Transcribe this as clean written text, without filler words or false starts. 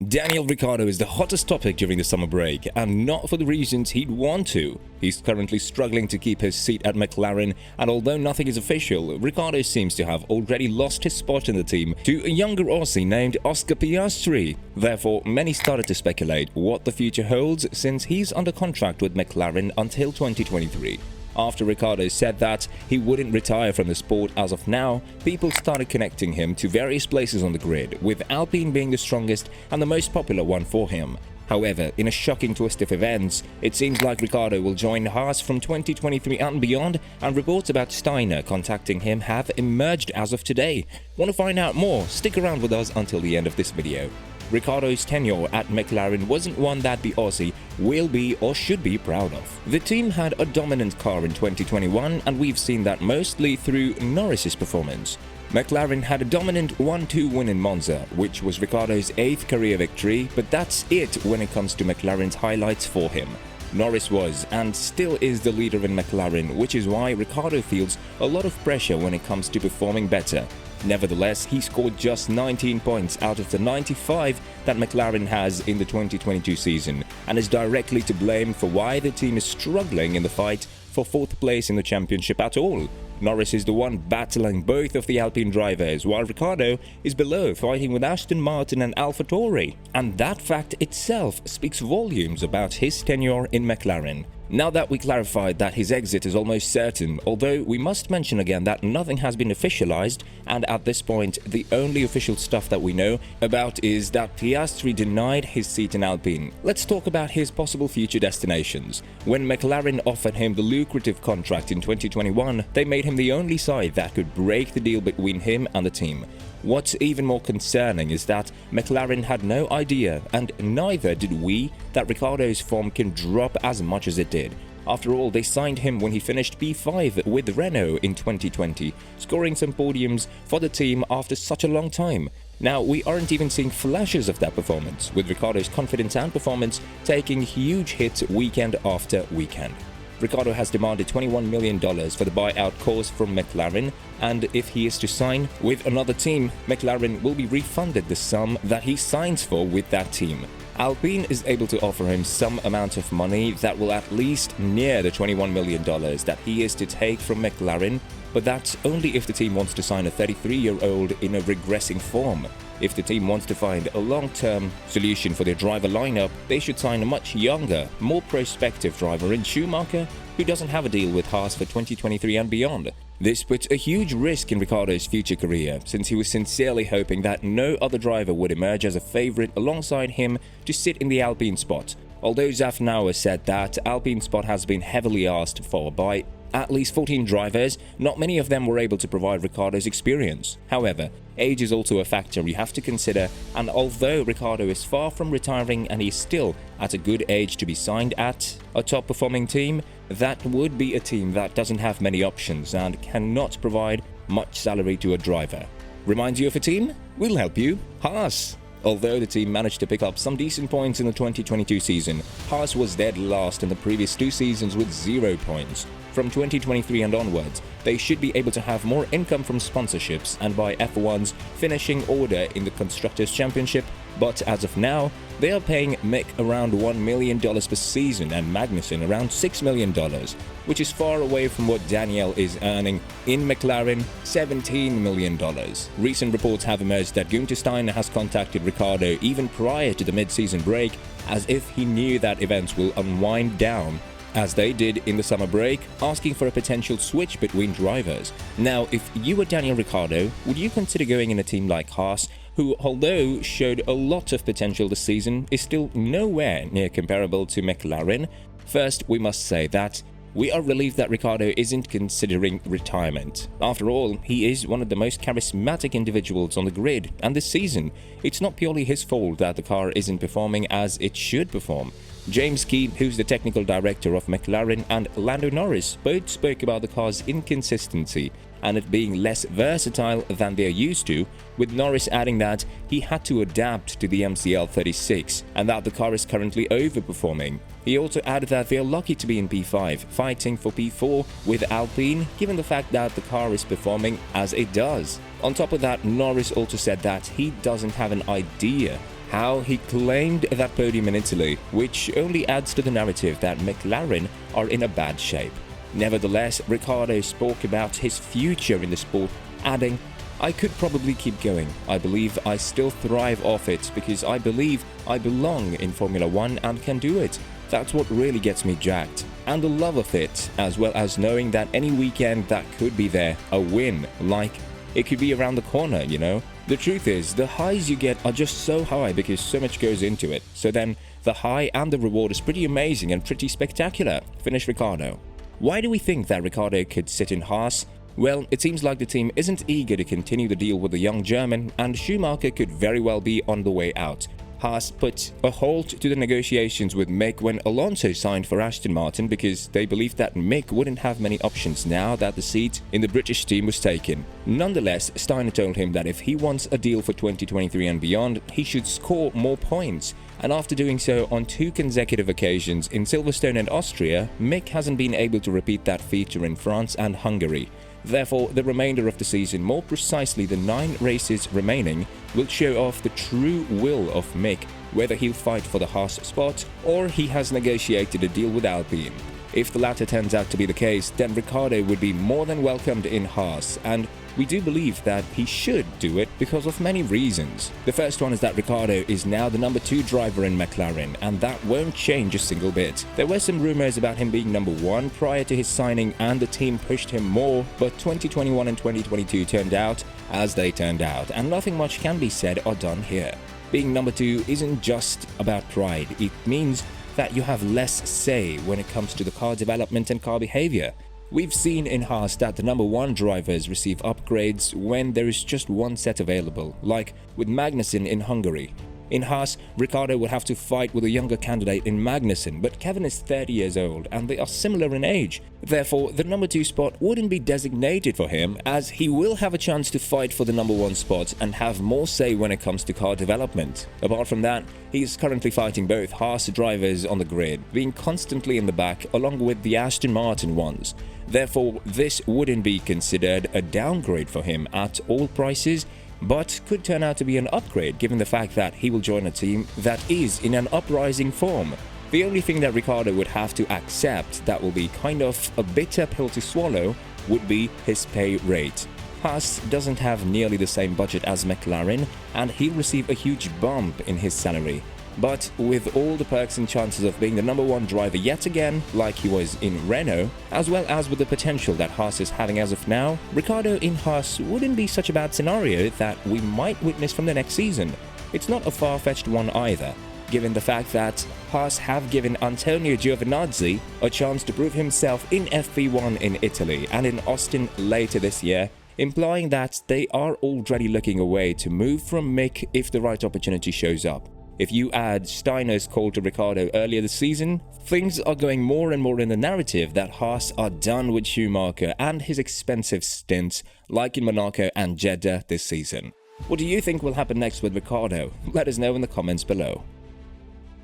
Daniel Ricciardo is the hottest topic during the summer break, and not for the reasons he'd want to. He's currently struggling to keep his seat at McLaren, and although nothing is official, Ricciardo seems to have already lost his spot in the team to a younger Aussie named Oscar Piastri. Therefore, many started to speculate what the future holds since he's under contract with McLaren until 2023. After Ricciardo said that he wouldn't retire from the sport as of now, people started connecting him to various places on the grid, with Alpine being the strongest and the most popular one for him. However, in a shocking twist of events, it seems like Ricciardo will join Haas from 2023 and beyond, and reports about Steiner contacting him have emerged as of today. Want to find out more? Stick around with us until the end of this video. Ricciardo's tenure at McLaren wasn't one that the Aussie will be or should be proud of. The team had a dominant car in 2021, and we've seen that mostly through Norris's performance. McLaren had a dominant 1-2 win in Monza, which was Ricciardo's 8th career victory, but that's it when it comes to McLaren's highlights for him. Norris was and still is the leader in McLaren, which is why Ricciardo feels a lot of pressure when it comes to performing better. Nevertheless, he scored just 19 points out of the 95 that McLaren has in the 2022 season, and is directly to blame for why the team is struggling in the fight for 4th place in the championship at all. Norris is the one battling both of the Alpine drivers, while Ricciardo is below, fighting with Aston Martin and AlphaTauri. And that fact itself speaks volumes about his tenure in McLaren. Now that we clarified that his exit is almost certain, although we must mention again that nothing has been officialized, and at this point the only official stuff that we know about is that Piastri denied his seat in Alpine. Let's talk about his possible future destinations. When McLaren offered him the lucrative contract in 2021, they made him the only side that could break the deal between him and the team. What's even more concerning is that McLaren had no idea, and neither did we, that Ricciardo's form can drop as much as it did. After all, they signed him when he finished P5 with Renault in 2020, scoring some podiums for the team after such a long time. Now, we aren't even seeing flashes of that performance, with Ricciardo's confidence and performance taking huge hits weekend after weekend. Ricciardo has demanded $21 million for the buyout clause from McLaren, and if he is to sign with another team, McLaren will be refunded the sum that he signs for with that team. Alpine is able to offer him some amount of money that will at least near the $21 million that he is to take from McLaren, but that's only if the team wants to sign a 33-year-old in a regressing form. If the team wants to find a long-term solution for their driver lineup, they should sign a much younger, more prospective driver in Schumacher, who doesn't have a deal with Haas for 2023 and beyond. This puts a huge risk in Ricciardo's future career, since he was sincerely hoping that no other driver would emerge as a favorite alongside him to sit in the Alpine spot. Although Zafnauer said that Alpine's spot has been heavily asked for by at least 14 drivers, not many of them were able to provide Ricciardo's experience. However, age is also a factor you have to consider, and although Ricciardo is far from retiring and he's still at a good age to be signed at a top-performing team, that would be a team that doesn't have many options and cannot provide much salary to a driver. Reminds you of a team? We'll help you. Haas. Although the team managed to pick up some decent points in the 2022 season, Haas was dead last in the previous 2 seasons with 0 points. From 2023 and onwards, they should be able to have more income from sponsorships and by F1's finishing order in the Constructors' Championship, but as of now, they are paying Mick around $1 million per season and Magnussen around $6 million, which is far away from what Daniel is earning in McLaren, $17 million. Recent reports have emerged that Günther Steiner has contacted Ricciardo even prior to the mid-season break, as if he knew that events will unwind down as they did in the summer break, asking for a potential switch between drivers. Now, if you were Daniel Ricciardo, would you consider going in a team like Haas, who, although showed a lot of potential this season, is still nowhere near comparable to McLaren? First, we must say that we are relieved that Ricciardo isn't considering retirement. After all, he is one of the most charismatic individuals on the grid, and this season, it's not purely his fault that the car isn't performing as it should perform. James Key, who's the technical director of McLaren, and Lando Norris both spoke about the car's inconsistency and it being less versatile than they're used to, with Norris adding that he had to adapt to the MCL 36 and that the car is currently overperforming. He also added that they're lucky to be in P5, fighting for P4 with Alpine, given the fact that the car is performing as it does. On top of that, Norris also said that he doesn't have an idea how he claimed that podium in Italy, which only adds to the narrative that McLaren are in a bad shape. Nevertheless, Ricciardo spoke about his future in the sport, adding, "I could probably keep going. I believe I still thrive off it because I believe I belong in Formula 1 and can do it. That's what really gets me jacked. And the love of it, as well as knowing that any weekend that could be there, a win, like it could be around the corner, you know? The truth is, the highs you get are just so high because so much goes into it. So then, the high and the reward is pretty amazing and pretty spectacular," finished Ricciardo. Why do we think that Ricciardo could sit in Haas? Well, it seems like the team isn't eager to continue the deal with the young German, and Schumacher could very well be on the way out. Haas put a halt to the negotiations with Mick when Alonso signed for Aston Martin because they believed that Mick wouldn't have many options now that the seat in the British team was taken. Nonetheless, Steiner told him that if he wants a deal for 2023 and beyond, he should score more points. And after doing so on 2 consecutive occasions in Silverstone and Austria, Mick hasn't been able to repeat that feature in France and Hungary. Therefore, the remainder of the season, more precisely the 9 races remaining, will show off the true will of Mick, whether he'll fight for the Haas spot or he has negotiated a deal with Alpine. If the latter turns out to be the case, then Ricciardo would be more than welcomed in Haas, and we do believe that he should do it because of many reasons. The first one is that Ricciardo is now the number 2 driver in McLaren, and that won't change a single bit. There were some rumors about him being number 1 prior to his signing, and the team pushed him more, but 2021 and 2022 turned out as they turned out, and nothing much can be said or done here. Being number 2 isn't just about pride, it means that you have less say when it comes to the car development and car behavior. We've seen in Haas that the number 1 drivers receive upgrades when there is just one set available, like with Magnussen in Hungary. In Haas, Ricciardo would have to fight with a younger candidate in Magnussen, but Kevin is 30 years old and they are similar in age. Therefore, the number 2 spot wouldn't be designated for him, as he will have a chance to fight for the number 1 spot and have more say when it comes to car development. Apart from that, he is currently fighting both Haas drivers on the grid, being constantly in the back along with the Aston Martin ones. Therefore, this wouldn't be considered a downgrade for him at all prices, but could turn out to be an upgrade given the fact that he will join a team that is in an uprising form. The only thing that Ricciardo would have to accept that will be kind of a bitter pill to swallow would be his pay rate. Haas doesn't have nearly the same budget as McLaren, and he'll receive a huge bump in his salary. But with all the perks and chances of being the number 1 driver yet again, like he was in Renault, as well as with the potential that Haas is having as of now, Ricciardo in Haas wouldn't be such a bad scenario that we might witness from the next season. It's not a far-fetched one either, given the fact that Haas have given Antonio Giovinazzi a chance to prove himself in FP1 in Italy and in Austin later this year, implying that they are already looking away to move from Mick if the right opportunity shows up. If you add Steiner's call to Ricciardo earlier this season, things are going more and more in the narrative that Haas are done with Schumacher and his expensive stints, like in Monaco and Jeddah this season. What do you think will happen next with Ricciardo? Let us know in the comments below.